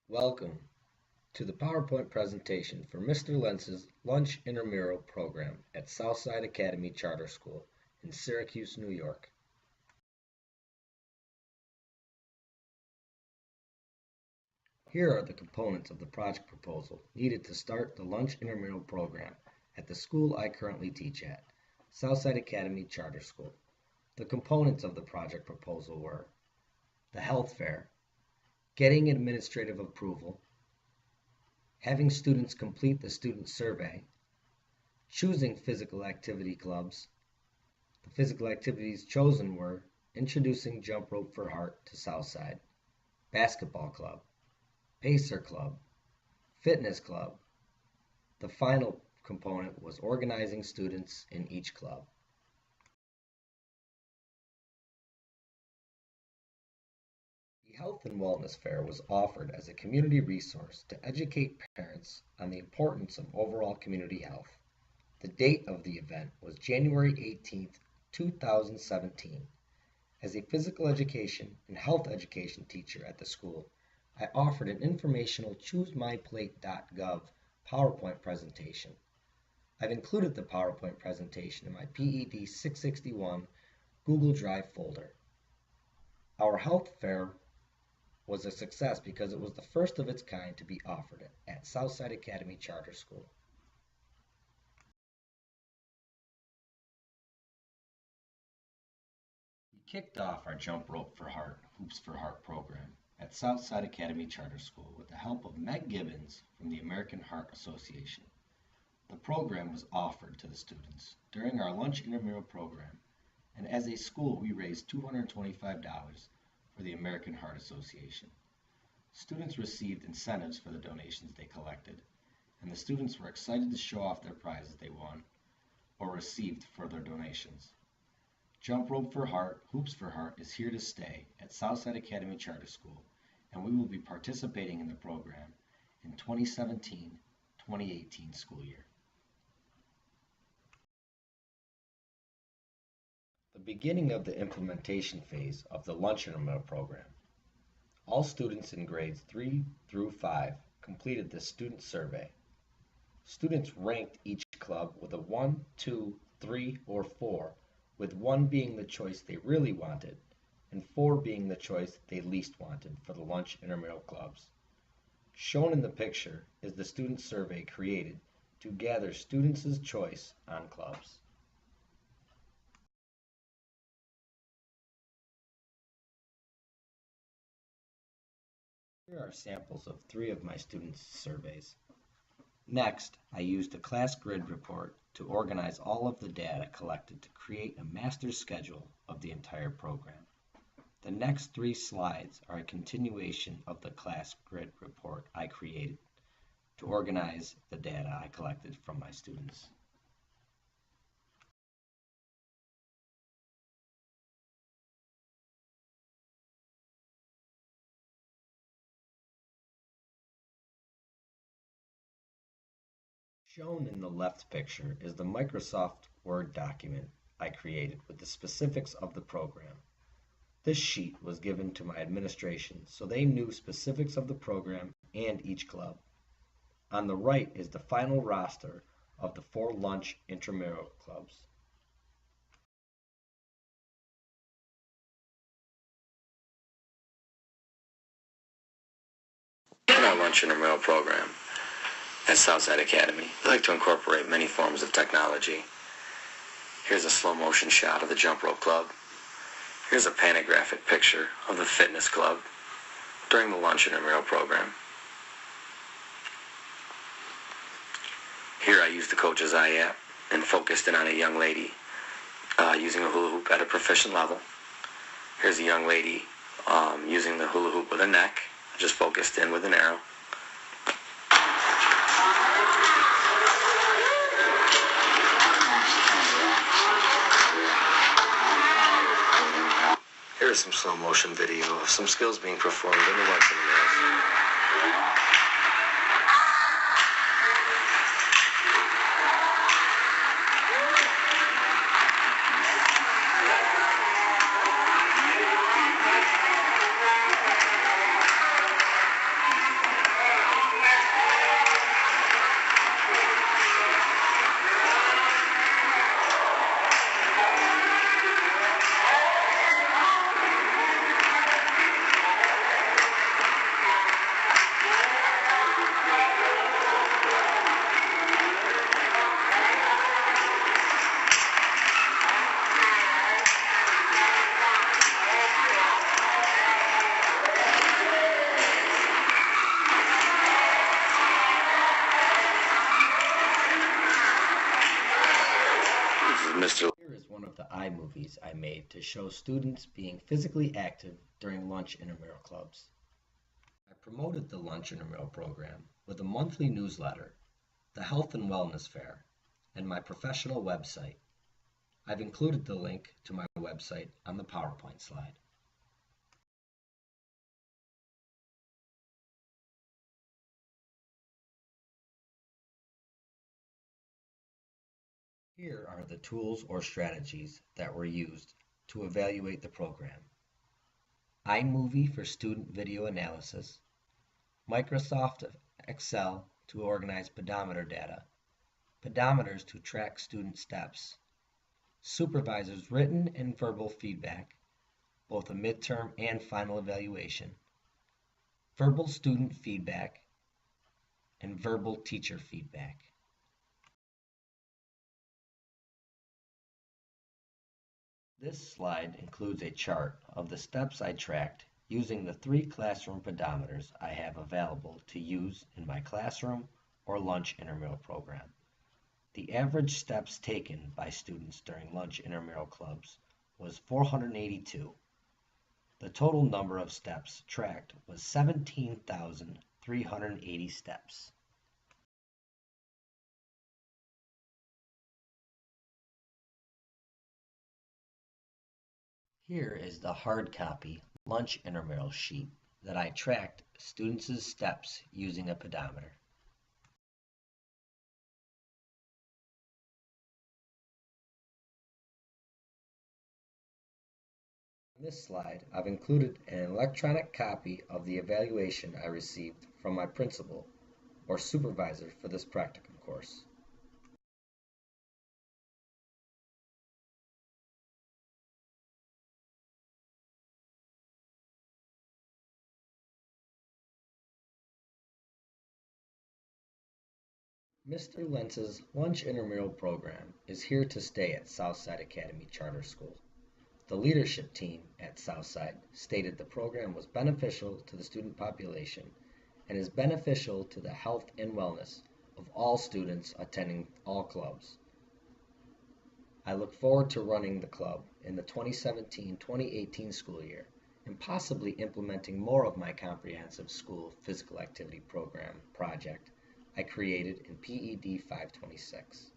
Welcome to the PowerPoint presentation for Mr. Lentz's Lunch Intramural Program at Southside Academy Charter School in Syracuse, New York. Here are the components of the project proposal needed to start the Lunch Intramural Program at the school I currently teach at, Southside Academy Charter School. The components of the project proposal were the health fair, getting administrative approval, having students complete the student survey, choosing physical activity clubs. The physical activities chosen were introducing jump rope for heart to Southside, basketball club, pacer club, fitness club. The final component was organizing students in each club. The Health and Wellness Fair was offered as a community resource to educate parents on the importance of overall community health. The date of the event was January 18th, 2017. As a physical education and health education teacher at the school, I offered an informational ChooseMyPlate.gov PowerPoint presentation. I've included the PowerPoint presentation in my PED 661 Google Drive folder. Our health fair was a success because it was the first of its kind to be offered at Southside Academy Charter School. We kicked off our Jump Rope for Heart, Hoops for Heart program at Southside Academy Charter School with the help of Meg Gibbons from the American Heart Association. The program was offered to the students during our lunch intramural program, and as a school we raised $225 for the American Heart Association. Students received incentives for the donations they collected, and the students were excited to show off their prizes they won or received for their donations. Jump Rope for Heart, Hoops for Heart is here to stay at Southside Academy Charter School, and we will be participating in the program in 2017-2018 school year. The beginning of the implementation phase of the Lunch Intramural program. All students in grades 3 through 5 completed the student survey. Students ranked each club with a 1, 2, 3, or 4, with 1 being the choice they really wanted, and 4 being the choice they least wanted for the lunch intramural clubs. Shown in the picture is the student survey created to gather students' choice on clubs. Here are samples of 3 of my students' surveys. Next, I used a class grid report to organize all of the data collected to create a master schedule of the entire program. The next 3 slides are a continuation of the class grid report I created to organize the data I collected from my students. Shown in the left picture is the Microsoft Word document I created with the specifics of the program. This sheet was given to my administration so they knew specifics of the program and each club. On the right is the final roster of the 4 lunch intramural clubs. In our lunch intramural program at Southside Academy, we like to incorporate many forms of technology. Here's a slow motion shot of the jump rope club. Here's a panographic picture of the fitness club during the lunch intramural program. Here I used the Coach's Eye app and focused in on a young lady using a hula hoop at a proficient level. Here's a young lady using the hula hoop with a neck. I just focused in with an arrow. Here's some slow motion video of some skills being performed in the lunch intramural. iMovies I made to show students being physically active during lunch intramural clubs. I promoted the lunch intramural program with a monthly newsletter, the Health and Wellness Fair, and my professional website. I've included the link to my website on the PowerPoint slide. Here are the tools or strategies that were used to evaluate the program. iMovie for student video analysis, Microsoft Excel to organize pedometer data, pedometers to track student steps, supervisors' written and verbal feedback, both a midterm and final evaluation, verbal student feedback, and verbal teacher feedback. This slide includes a chart of the steps I tracked using the 3 classroom pedometers I have available to use in my classroom or lunch intramural program. The average steps taken by students during lunch intramural clubs was 482. The total number of steps tracked was 17,380 steps. Here is the hard copy lunch intramural sheet that I tracked students' steps using a pedometer. On this slide, I've included an electronic copy of the evaluation I received from my principal or supervisor for this practicum course. Mr. Lentz's lunch intramural program is here to stay at Southside Academy Charter School. The leadership team at Southside stated the program was beneficial to the student population and is beneficial to the health and wellness of all students attending all clubs. I look forward to running the club in the 2017-2018 school year and possibly implementing more of my comprehensive school physical activity program project I created in PED 526.